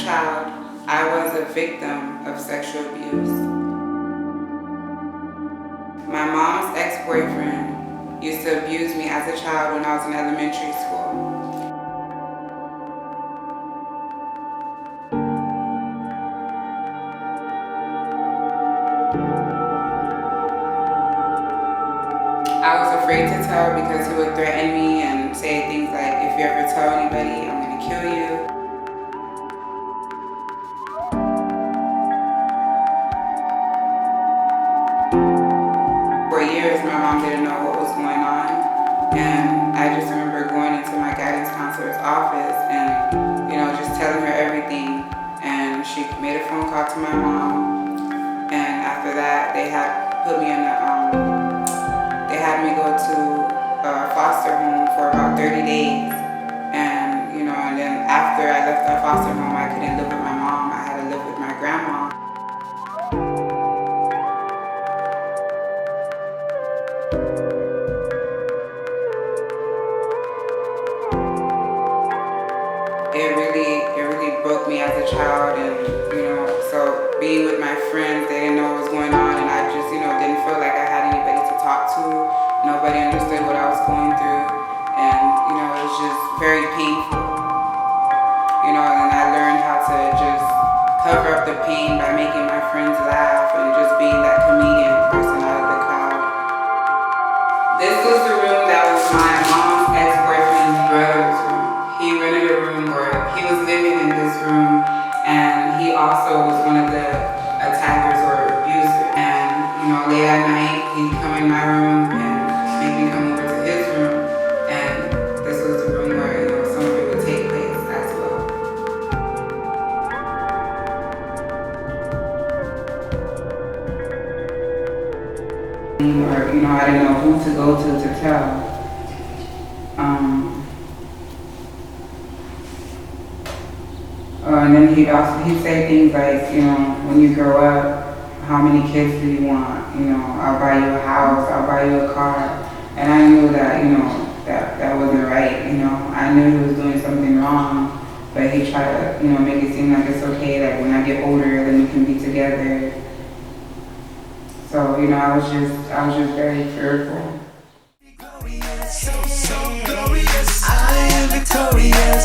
child, I was a victim of sexual abuse. My mom's ex-boyfriend used to abuse me as a child when I was in elementary school. I was afraid to tell because he would threaten me and say things like, if you ever tell anybody, I'm gonna kill you. For years, my mom didn't know what was going on, and I just remember going into my guidance counselor's office and, just telling her everything, and she made a phone call to my mom, and after that, they had put me in they had me go to a foster home for about 30 days, and, and then after I left the foster home, I couldn't live with my mom, I had to live with my grandma. It really broke me as a child, and so being with my friends, they didn't know what was going on, and I just didn't feel like I had anybody to talk to. Nobody understood what I was going through, and it was just very painful. And I learned how to just cover up the pain by making my friends laugh and just being that comedian person out of the crowd. This was the room that was my mom's ex-boyfriend's brother's room. He rented a room where he was living in this room, and he also was one of the attackers or abusers. And late at night, he'd come in my room and make me come over to his room, and this was the room where some of it would take place as well. Or I didn't know who to go to tell. And then he'd say things like, when you grow up, how many kids do you want? I'll buy you a house, I'll buy you a car. And I knew that, that wasn't right. I knew he was doing something wrong, but he tried to, make it seem like it's okay, that when I get older, then we can be together. So, I was just very fearful. I am victorious.